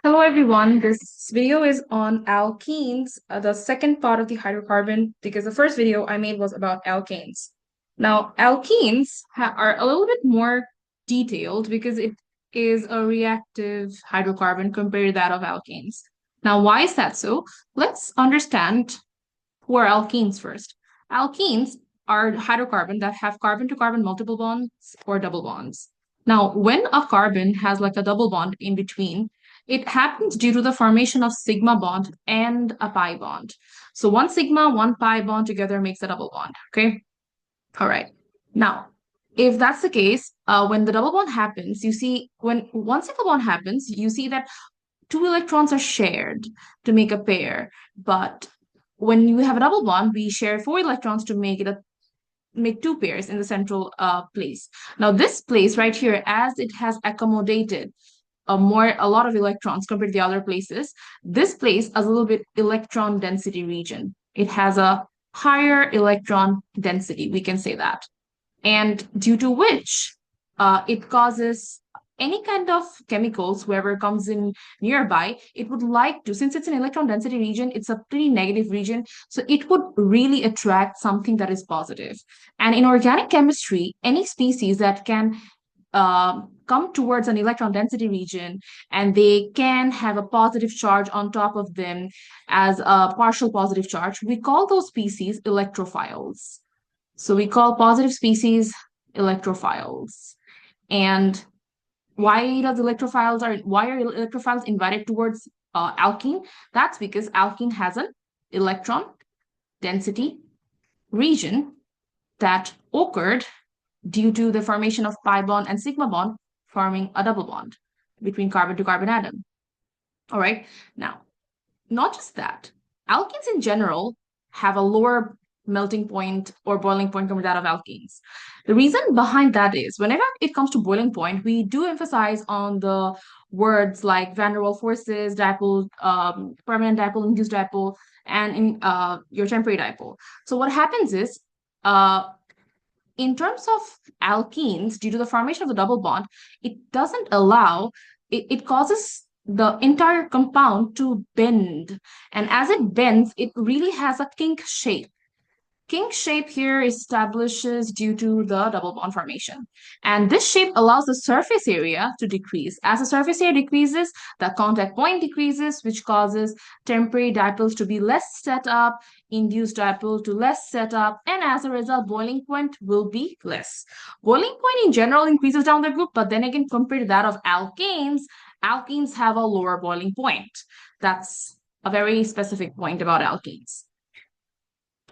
Hello everyone, this video is on alkenes, the second part of the hydrocarbon, because the first video I made was about alkanes. Now, alkenes are a little bit more detailed because it is a reactive hydrocarbon compared to that of alkanes. Now, why is that so? Let's understand who are alkenes first. Alkenes are hydrocarbon that have carbon-to-carbon multiple bonds or double bonds. Now, when a carbon has like a double bond in between, it happens due to the formation of sigma bond and a pi bond. So one sigma, one pi bond together makes a double bond. Okay. All right. Now, if that's the case, when the double bond happens, you see when one single bond happens, you see that two electrons are shared to make a pair. But when you have a double bond, we share four electrons to make two pairs in the central place. Now, this place right here, as it has accommodated a lot of electrons compared to the other places. This place has a little bit electron density region. It has a higher electron density, we can say that. And due to which it causes any kind of chemicals, whoever comes in nearby, it would like to, since it's an electron density region, it's a pretty negative region, so it would really attract something that is positive. And in organic chemistry, any species that can come towards an electron density region and they can have a positive charge on top of them as a partial positive charge, we call those species electrophiles. So we call positive species electrophiles. And why are electrophiles invited towards alkene? That's because alkene has an electron density region that occurred due to the formation of pi bond and sigma bond forming a double bond between carbon to carbon atom. All right. Now, not just that, alkenes in general have a lower melting point or boiling point compared to that of alkenes. The reason behind that is whenever it comes to boiling point, we do emphasize on the words like van der Waals forces, dipole, permanent dipole, induced dipole, and in your temporary dipole. So what happens is in terms of alkenes, due to the formation of the double bond, it causes the entire compound to bend. And as it bends, it really has a kink shape. Kink shape here establishes due to the double bond formation. And this shape allows the surface area to decrease. As the surface area decreases, the contact point decreases, which causes temporary dipoles to be less set up, induced dipole to less set up, and as a result, boiling point will be less. Boiling point in general increases down the group, but then again, compared to that of alkanes, alkenes have a lower boiling point. That's a very specific point about alkenes.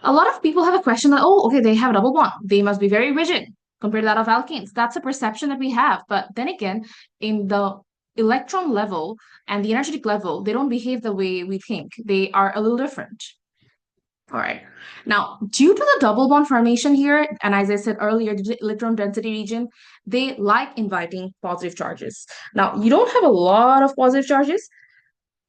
A lot of people have a question that, oh, okay, they have a double bond. They must be very rigid compared to that of alkanes. That's a perception that we have. But then again, in the electron level and the energetic level, they don't behave the way we think. They are a little different. All right. Now, due to the double bond formation here, and as I said earlier, the electron density region, they like inviting positive charges. Now, you don't have a lot of positive charges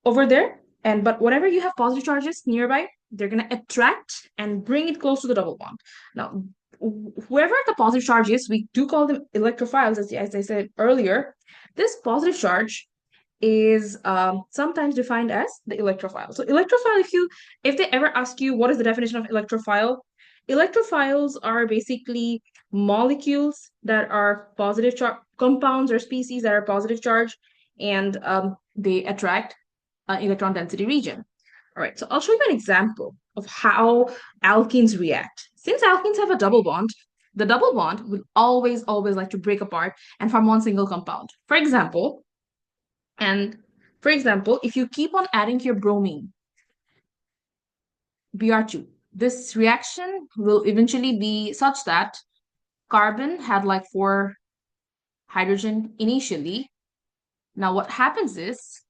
over there, but whenever you have positive charges nearby, they're going to attract and bring it close to the double bond. Now, whoever the positive charge is, we do call them electrophiles, as I said earlier. This positive charge is sometimes defined as the electrophile. So electrophile, if they ever ask you what is the definition of electrophile, electrophiles are basically molecules that are positive charge, compounds or species that are positive charge, and they attract electron density region. All right, so I'll show you an example of how alkenes react. Since alkenes have a double bond, the double bond will always like to break apart and form one single compound. For example, if you keep on adding to your bromine, Br2, this reaction will eventually be such that carbon had like 4 hydrogen initially. Now what happens is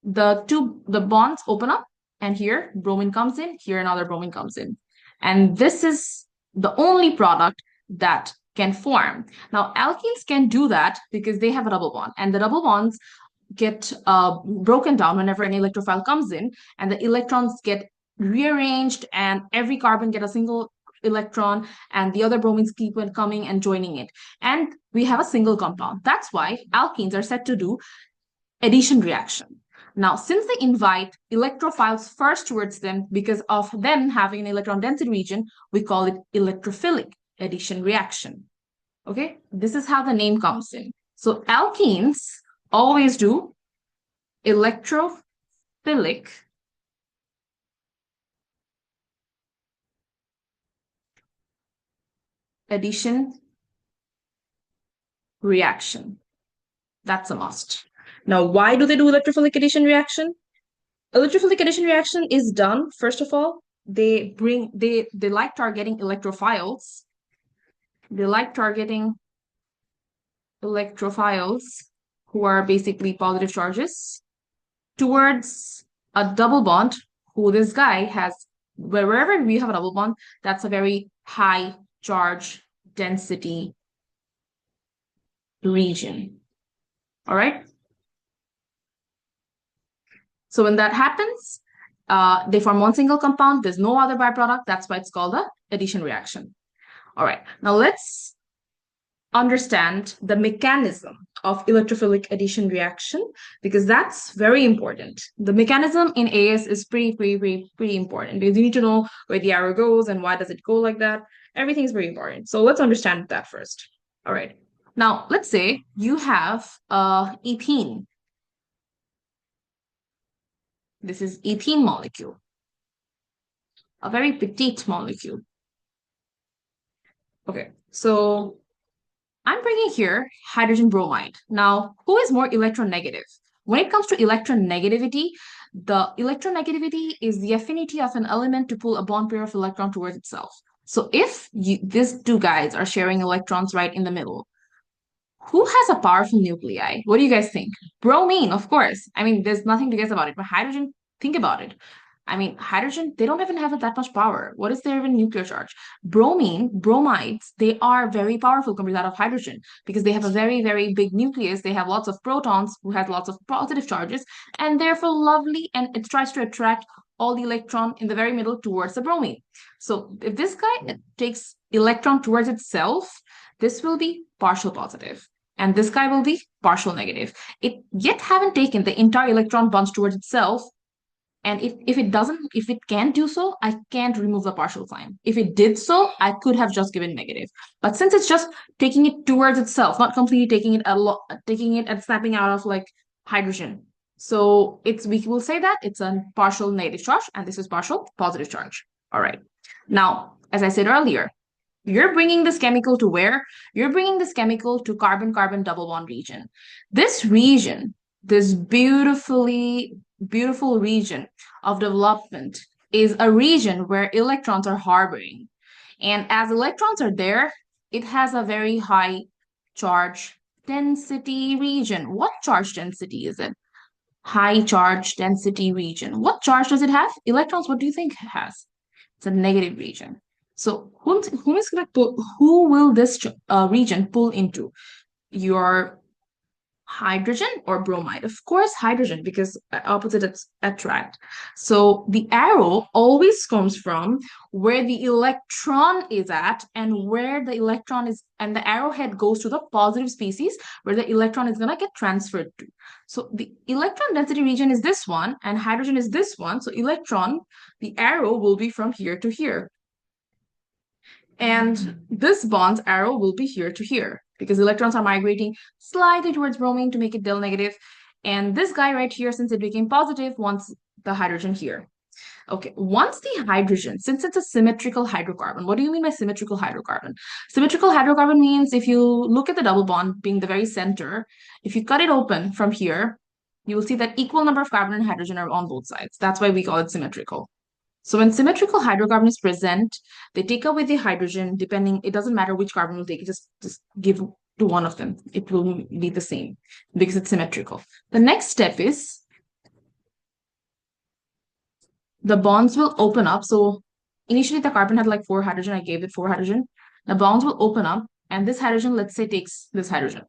the bonds open up, and here bromine comes in, here another bromine comes in. And this is the only product that can form. Now, alkenes can do that because they have a double bond, and the double bonds get broken down whenever an electrophile comes in, and the electrons get rearranged, and every carbon get a single electron, and the other bromines keep on coming and joining it. And we have a single compound. That's why alkenes are said to do addition reaction. Now, since they invite electrophiles first towards them because of them having an electron density region, we call it electrophilic addition reaction. Okay, this is how the name comes in. So alkenes always do electrophilic addition reaction. That's a must. Now, why do they do electrophilic addition reaction? Electrophilic addition reaction is done, first of all, they like targeting electrophiles. They like targeting electrophiles who are basically positive charges towards a double bond who this guy has wherever we have a double bond, that's a very high charge density region. All right. So when that happens, they form one single compound. There's no other byproduct. That's why it's called a addition reaction. All right. Now let's understand the mechanism of electrophilic addition reaction because that's very important. The mechanism in AS is pretty important because you need to know where the arrow goes and why does it go like that. Everything is very important. So let's understand that first. All right. Now let's say you have ethene. This is ethene molecule, a very petite molecule. Okay, so I'm bringing here hydrogen bromide. Now, who is more electronegative? When it comes to electronegativity, the electronegativity is the affinity of an element to pull a bond pair of electron towards itself. So if these two guys are sharing electrons right in the middle, who has a powerful nuclei? What do you guys think? Bromine, of course. I mean, there's nothing to guess about it. But hydrogen, think about it. I mean, hydrogen, they don't even have that much power. What is their even nuclear charge? Bromine, bromides, they are very powerful compared to that of hydrogen because they have a very big nucleus. They have lots of protons who have lots of positive charges, and therefore lovely, and it tries to attract all the electron in the very middle towards the bromine. So if this guy takes electron towards itself, this will be partial positive and this guy will be partial negative. It yet haven't taken the entire electron bunch towards itself. And if it can't do so, I can't remove the partial sign. If it did so, I could have just given negative. But since it's just taking it towards itself, not completely taking it and snapping out of like hydrogen. So we will say that it's a partial negative charge and this is partial positive charge. All right. Now, as I said earlier, you're bringing this chemical to where? You're bringing this chemical to carbon-carbon double bond region. This region, this beautiful region of development is a region where electrons are harboring. And as electrons are there, it has a very high charge density region. What charge density is it? High charge density region. What charge does it have? Electrons, what do you think it has? It's a negative region. So who will this region pull into? Your hydrogen or bromide? Of course, hydrogen, because opposites attract. So the arrow always comes from where the electron is at and where the electron is, and the arrowhead goes to the positive species where the electron is going to get transferred to. So the electron density region is this one and hydrogen is this one. So electron, the arrow will be from here to here. And this bond's arrow will be here to here because electrons are migrating slightly towards bromine to make it del negative. And this guy right here, since it became positive, wants the hydrogen here. Okay, once the hydrogen, since it's a symmetrical hydrocarbon, what do you mean by symmetrical hydrocarbon? Symmetrical hydrocarbon means if you look at the double bond being the very center, if you cut it open from here, you will see that equal number of carbon and hydrogen are on both sides. That's why we call it symmetrical. So when symmetrical hydrocarbon is present, they take away the hydrogen, depending, it doesn't matter which carbon will take, just give to one of them. It will be the same because it's symmetrical. The next step is the bonds will open up. So initially the carbon had like 4 hydrogen, I gave it 4 hydrogen. The bonds will open up and this hydrogen, let's say, takes this hydrogen.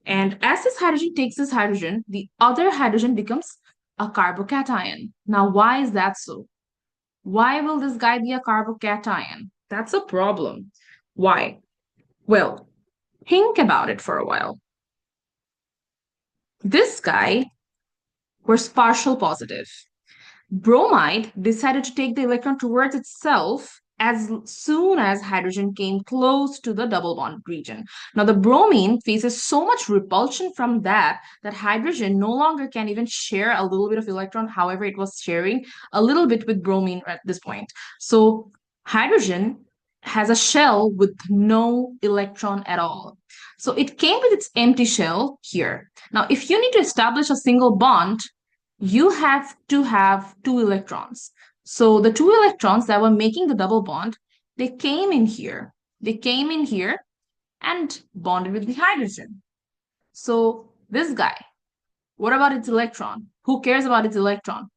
And as this hydrogen takes this hydrogen, the other hydrogen becomes a carbocation. Now, why is that so? Why will this guy be a carbocation? That's a problem. Why? Well, think about it for a while. This guy was partial positive. Bromide decided to take the electron towards itself as soon as hydrogen came close to the double bond region. Now, the bromine faces so much repulsion from that hydrogen no longer can even share a little bit of electron. However, it was sharing a little bit with bromine at this point. So, hydrogen has a shell with no electron at all. So, it came with its empty shell here. Now, if you need to establish a single bond, you have to have two electrons. So the two electrons that were making the double bond, they came in here. They came in here and bonded with the hydrogen. So this guy, what about its electron? Who cares about its electron?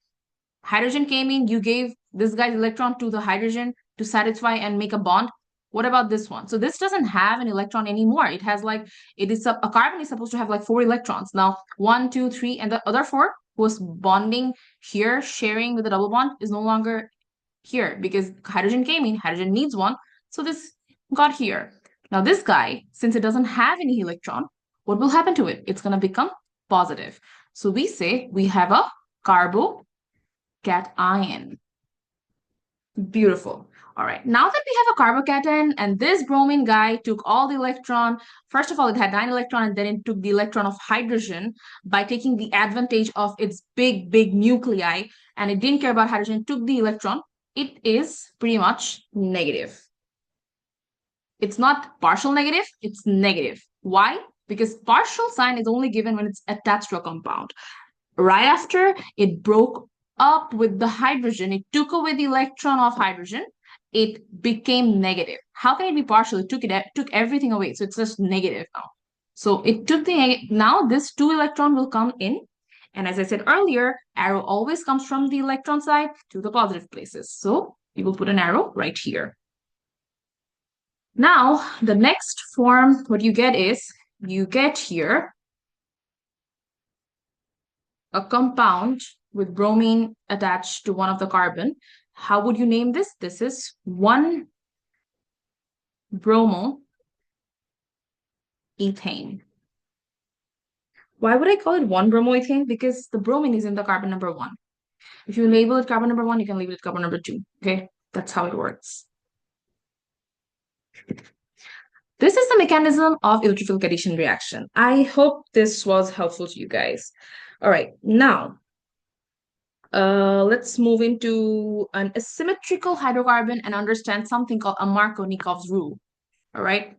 Hydrogen came in, you gave this guy's electron to the hydrogen to satisfy and make a bond. What about this one? So this doesn't have an electron anymore. It has like, it is a carbon is supposed to have like four electrons. Now, one, two, three, and the other four who was bonding here, sharing with the double bond, is no longer here because hydrogen came in, hydrogen needs one. So this got here. Now this guy, since it doesn't have any electron, what will happen to it? It's going to become positive. So we say we have a carbocation. Beautiful. All right. Now that we have a carbocation and this bromine guy took all the electron, first of all, it had 9 electrons and then it took the electron of hydrogen by taking the advantage of its big, big nuclei, and it didn't care about hydrogen, took the electron. It is pretty much negative. It's not partial negative, it's negative. Why? Because partial sign is only given when it's attached to a compound. Right after it broke up with the hydrogen, it took away the electron of hydrogen, it became negative. How can it be partial? It took everything away, so it's just negative now. So it took now this 2 electron will come in, and as I said earlier, arrow always comes from the electron side to the positive places. So we will put an arrow right here. Now the next form, what you get is you get here a compound with bromine attached to one of the carbon. How would you name this? This is 1-bromoethane. Why would I call it 1-bromoethane? Because the bromine is in the carbon number 1. If you label it carbon number 1, you can label it carbon number 2. Okay, that's how it works. This is the mechanism of electrophilic addition reaction. I hope this was helpful to you guys. All right, now let's move into an asymmetrical hydrocarbon and understand something called a Markovnikov's rule. All right.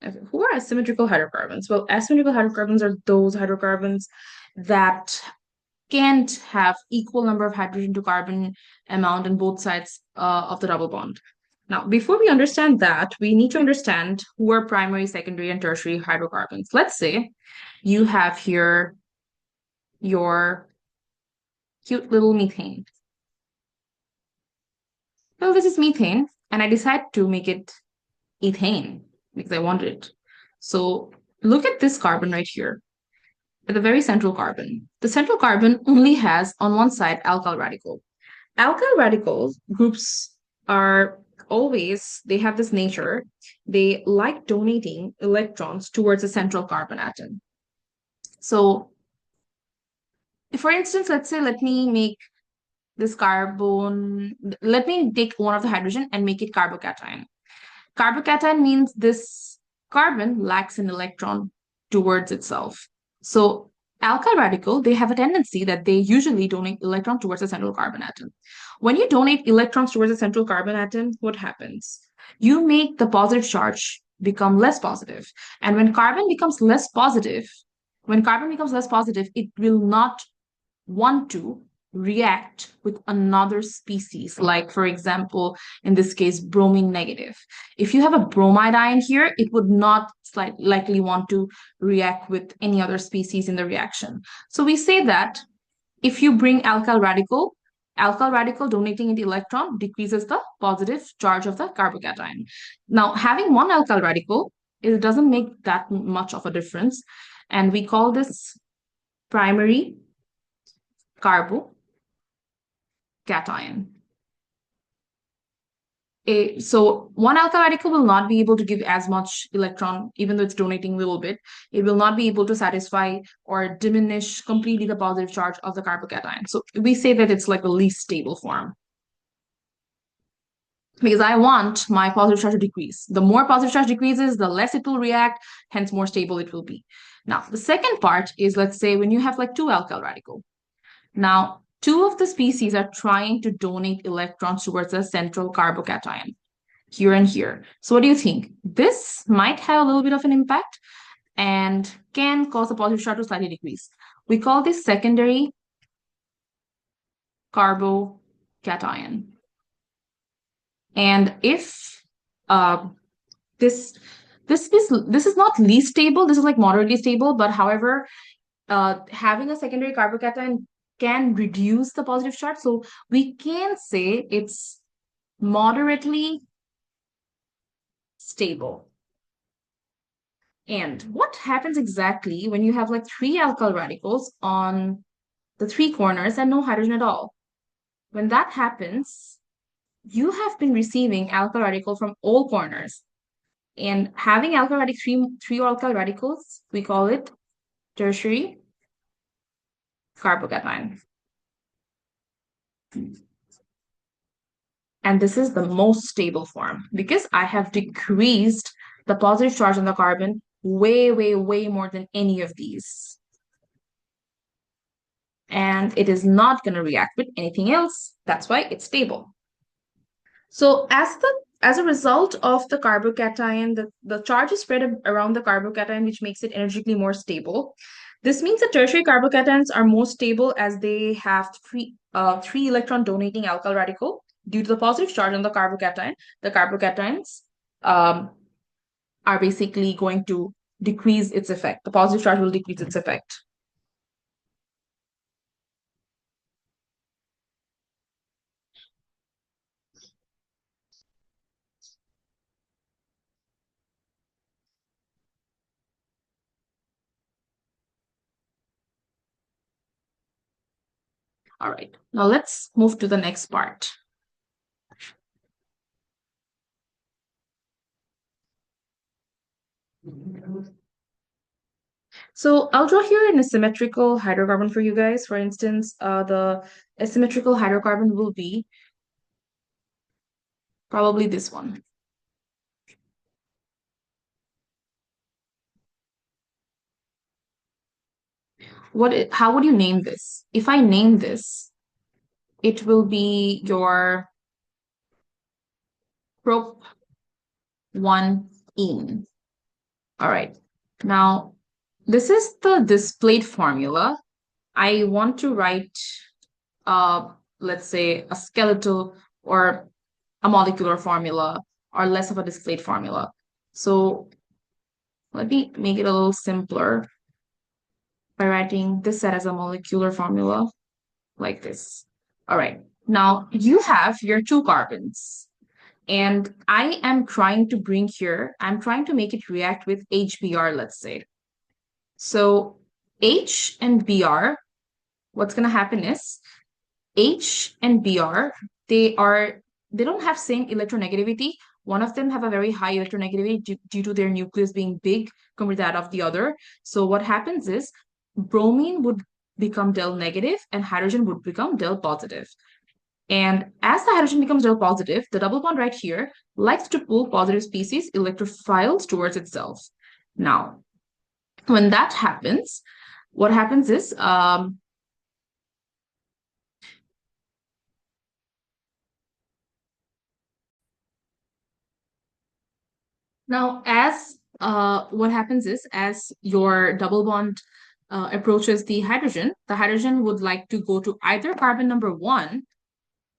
Okay. Who are asymmetrical hydrocarbons? Well, asymmetrical hydrocarbons are those hydrocarbons that can't have equal number of hydrogen to carbon amount on both sides of the double bond. Now, before we understand that, we need to understand who are primary, secondary, and tertiary hydrocarbons. Let's say you have here your cute little methane. Well, this is methane, and I decide to make it ethane because I wanted it. So look at this carbon right here, at the very central carbon. The central carbon only has on one side alkyl radical. Alkyl radicals groups are always, they have this nature, they like donating electrons towards a central carbon atom. So for instance, let's say, let me make this carbon, let me take one of the hydrogen and make it carbocation. Carbocation means this carbon lacks an electron towards itself. So alkyl radical, they have a tendency that they usually donate electron towards a central carbon atom. When you donate electrons towards a central carbon atom, what happens? You make the positive charge become less positive. And when carbon becomes less positive, it will not want to react with another species, like for example, in this case, bromine negative. If you have a bromide ion here, it would not likely want to react with any other species in the reaction. So we say that if you bring alkyl radical donating an electron decreases the positive charge of the carbocation. Now, having one alkyl radical, it doesn't make that much of a difference. And we call this primary carbocation. So one alkyl radical will not be able to give as much electron, even though it's donating a little bit. It will not be able to satisfy or diminish completely the positive charge of the carbocation. So we say that it's like the least stable form. Because I want my positive charge to decrease. The more positive charge decreases, the less it will react, hence more stable it will be. Now, the second part is, let's say, when you have like two alkyl radical. Now, two of the species are trying to donate electrons towards a central carbocation, here and here. So what do you think? This might have a little bit of an impact and can cause the positive charge to slightly decrease. We call this secondary carbocation. And if this is not least stable, this is like moderately stable, but however, having a secondary carbocation can reduce the positive charge. So we can say it's moderately stable. And what happens exactly when you have like three alkyl radicals on the three corners and no hydrogen at all? When that happens, you have been receiving alkyl radical from all corners. And having alkyl three alkyl radicals, we call it tertiary carbocation. And this is the most stable form because I have decreased the positive charge on the carbon way, way, way more than any of these. And it is not going to react with anything else. That's why it's stable. So as a result of the carbocation, the charge is spread around the carbocation, which makes it energetically more stable. This means that tertiary carbocations are more stable as they have three electron donating alkyl radical. Due to the positive charge on the carbocation, the carbocations are basically going to decrease its effect. The positive charge will decrease its effect. All right, now let's move to the next part. So I'll draw here an asymmetrical hydrocarbon for you guys. For instance, the asymmetrical hydrocarbon will be probably this one. How would you name this? If I name this, it will be your prop 1-ene. All right. Now, this is the displayed formula. I want to write, let's say, a skeletal or a molecular formula or less of a displayed formula. So let me make it a little simpler by writing this set as a molecular formula like this. All right. Now you have your two carbons. And I am trying to bring here, I'm trying to make it react with HBr, let's say. So H and Br, what's going to happen is H and Br, they don't have same electronegativity. One of them have a very high electronegativity due to their nucleus being big compared to that of the other. So what happens is bromine would become del negative and hydrogen would become del positive. And as the hydrogen becomes del positive, the double bond right here likes to pull positive species electrophiles towards itself. Now, when that happens, what happens is now as what happens is as your double bond approaches the hydrogen would like to go to either carbon number 1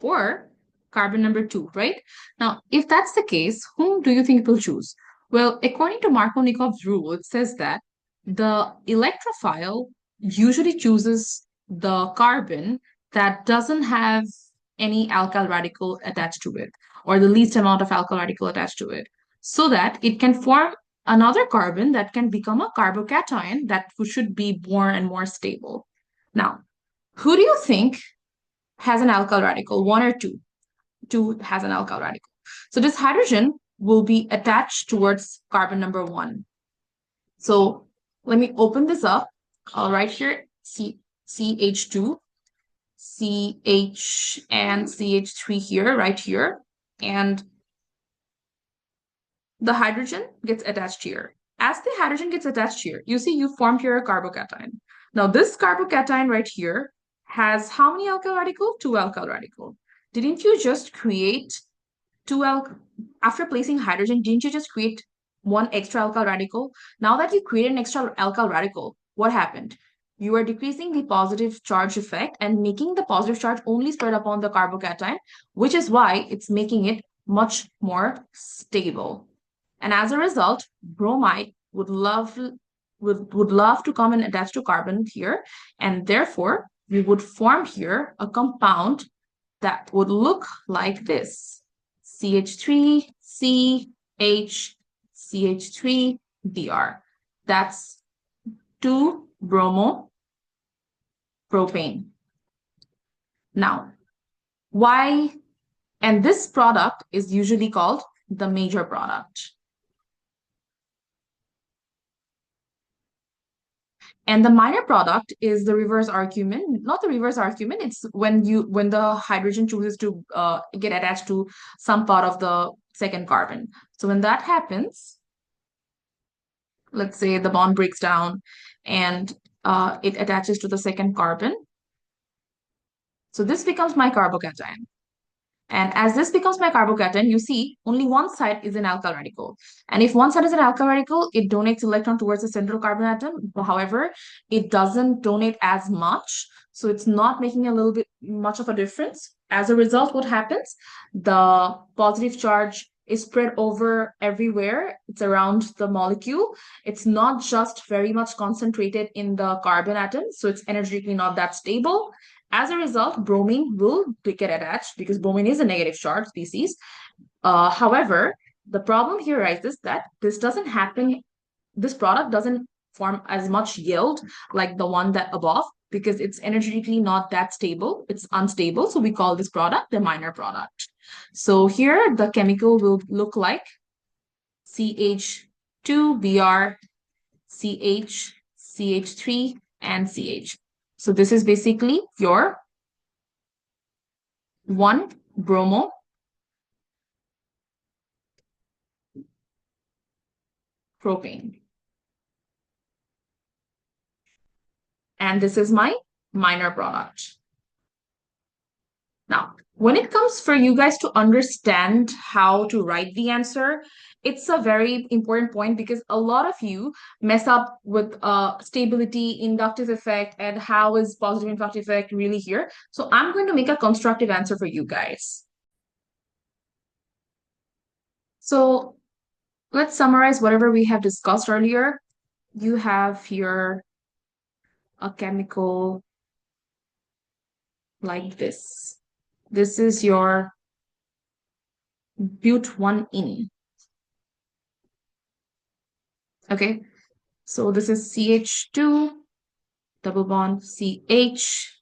or carbon number 2, right? Now, if that's the case, whom do you think it will choose? Well, according to Markovnikov's rule, it says that the electrophile usually chooses the carbon that doesn't have any alkyl radical attached to it, or the least amount of alkyl radical attached to it, so that it can form another carbon that can become a carbocation that should be more and more stable. Now, who do you think has an alkyl radical, 1 or 2? 2 has an alkyl radical. So this hydrogen will be attached towards carbon number 1. So let me open this up. I'll write here CH2, CH and CH3 here, right here. And the hydrogen gets attached here. As the hydrogen gets attached here, you see you formed here a carbocation. Now this carbocation right here has how many alkyl radical? 2 alkyl radical. Didn't you just create 2 alkyl, after placing hydrogen, didn't you just create 1 extra alkyl radical? Now that you created an extra alkyl radical, what happened? You are decreasing the positive charge effect and making the positive charge only spread upon the carbocation, which is why it's making it much more stable. And as a result, bromide would love to come and attach to carbon here, and therefore we would form here a compound that would look like this: CH3, CH, CH3, Br. That's 2-bromo-propane. Now, why? And this product is usually called the major product. And the minor product is the reverse argument, not the reverse argument. It's when the hydrogen chooses to get attached to some part of the second carbon. So when that happens, let's say the bond breaks down and it attaches to the second carbon. So this becomes my carbocation. And as this becomes my carbocation, you see only one side is an alkyl radical. And if one side is an alkyl radical, it donates electron towards the central carbon atom. However, it doesn't donate as much. So it's not making a little bit much of a difference. As a result, what happens? The positive charge is spread over everywhere. It's around the molecule. It's not just very much concentrated in the carbon atom. So it's energetically not that stable. As a result, bromine will get attached because bromine is a negative charge species. However, the problem here arises that this doesn't happen, this product doesn't form as much yield like the one that above because it's energetically not that stable. It's unstable. So we call this product the minor product. So here the chemical will look like CH2Br, CH, CH3, and CH. So this is basically your 1-bromo propane. And this is my minor product. Now, when it comes for you guys to understand how to write the answer, it's a very important point because a lot of you mess up with stability, inductive effect, and how is positive inductive effect really here. So I'm going to make a constructive answer for you guys. So let's summarize whatever we have discussed earlier. You have here a chemical like this. This is your but1-ene. Okay, so this is CH2, double bond CH,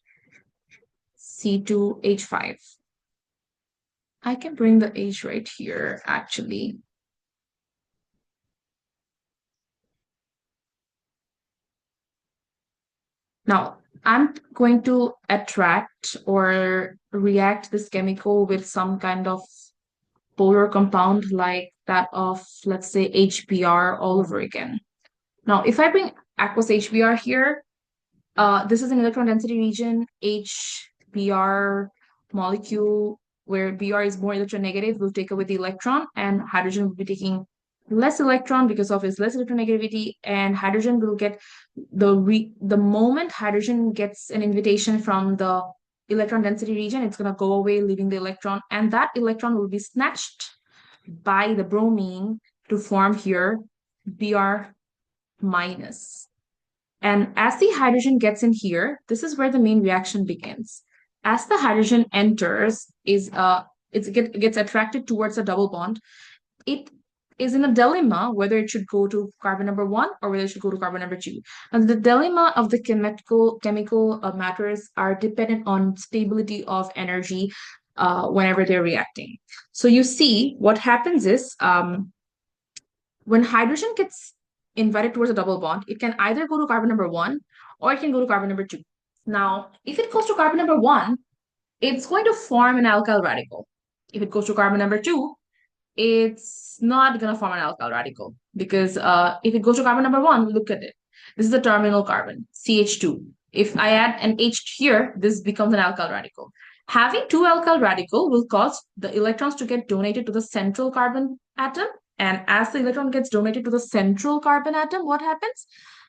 C2H5. I can bring the H right here, actually. Now, I'm going to attract or react this chemical with some kind of polar compound like that of, let's say, HBr all over again. Now, if I bring aqueous HBr here, this is an electron density region, HBr molecule, where Br is more electronegative, will take away the electron, and hydrogen will be taking less electron because of its less electronegativity, and hydrogen will get the moment hydrogen gets an invitation from the electron density region, it's going to go away, leaving the electron, and that electron will be snatched by the bromine to form here Br minus. And as the hydrogen gets in here, this is where the main reaction begins. As the hydrogen enters, gets attracted towards a double bond. It is in a dilemma whether it should go to carbon number one or whether it should go to carbon number two. And the dilemma of the chemical matters are dependent on stability of energy whenever they're reacting. So you see, what happens is when hydrogen gets invited towards a double bond, it can either go to carbon number one or it can go to carbon number two. Now, if it goes to carbon number one, it's going to form an alkyl radical. If it goes to carbon number two, it's not going to form an alkyl radical because if it goes to carbon number one, look at it. This is the terminal carbon, CH2. If I add an H here, this becomes an alkyl radical. Having two alkyl radical will cause the electrons to get donated to the central carbon atom. And as the electron gets donated to the central carbon atom, what happens?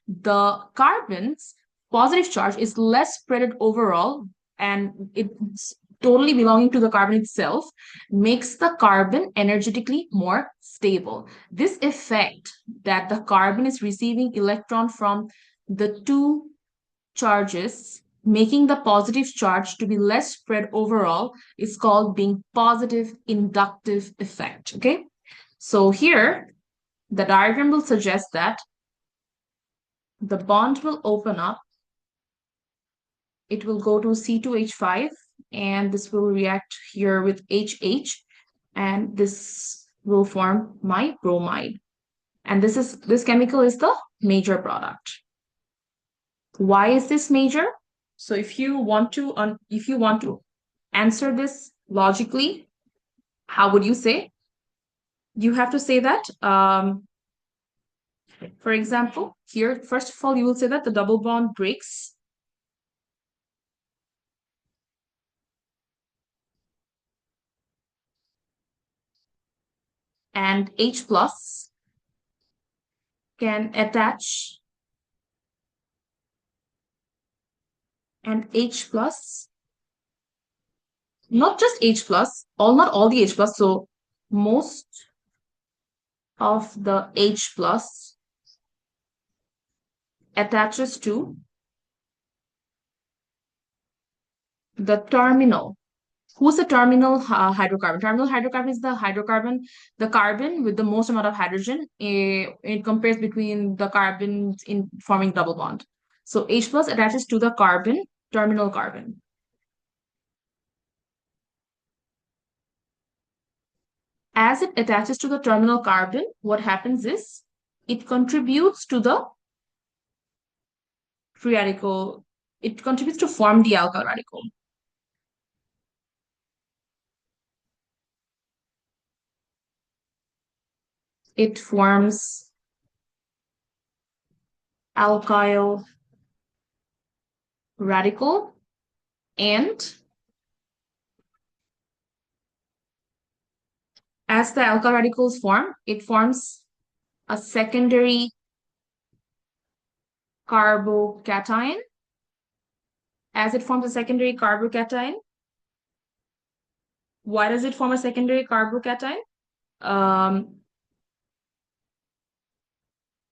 The carbon's positive charge is less spread overall, and it's totally belonging to the carbon itself, makes the carbon energetically more stable. This effect that the carbon is receiving electron from the two charges, making the positive charge to be less spread overall, is called being positive inductive effect. Okay, so here the diagram will suggest that the bond will open up, it will go to C2H5, and this will react here with HH, and this will form my bromide. And this chemical is the major product. Why is this major? So if you want to answer this logically, how would you say? You have to say that, for example, here, first of all, you will say that the double bond breaks and H plus can attach, and H plus, not just H plus, not all the H plus, so most of the H plus attaches to the terminal. Who's the terminal hydrocarbon? Terminal hydrocarbon is the hydrocarbon, the carbon with the most amount of hydrogen. It compares between the carbons in forming double bond. So H plus attaches to the carbon, terminal carbon. As it attaches to the terminal carbon, what happens is it contributes to the free radical, it contributes to form the alkyl radical. It forms alkyl radical, and as the alkyl radicals form, it forms a secondary carbocation. As it forms a secondary carbocation, why does it form a secondary carbocation?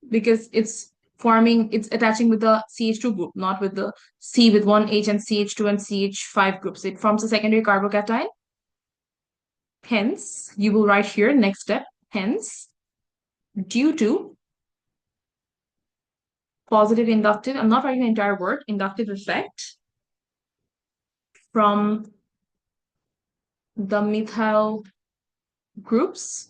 Because it's attaching with the CH2 group, not with the C with one H and CH2 and CH5 groups. It forms a secondary carbocation. Hence, you will write here, next step, hence, due to positive inductive, I'm not writing the entire word, inductive effect from the methyl groups,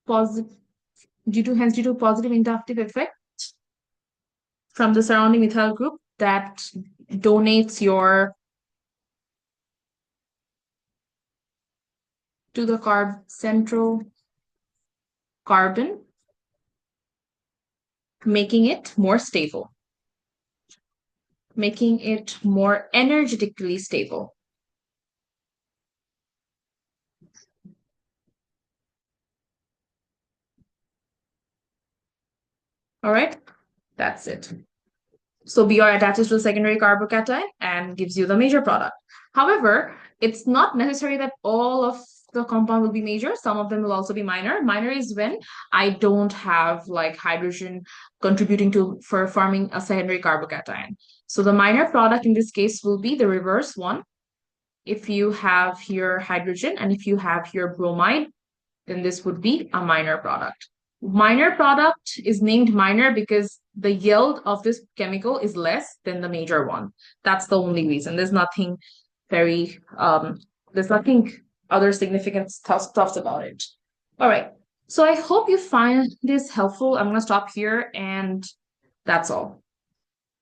positive, due to positive inductive effect from the surrounding methyl group that donates your to the central carbon, making it more stable. making it more energetically stable. All right, that's it. So Br attaches to the secondary carbocation and gives you the major product. However, it's not necessary that all of the compound will be major. Some of them will also be minor. Minor is when I don't have like hydrogen contributing to for forming a secondary carbocation. So the minor product in this case will be the reverse one. If you have here hydrogen and if you have here bromide, then this would be a minor product. Minor product is named minor because the yield of this chemical is less than the major one. That's the only reason. Very, there's nothing other significant stuffs about it. All right. So I hope you find this helpful. I'm going to stop here and that's all.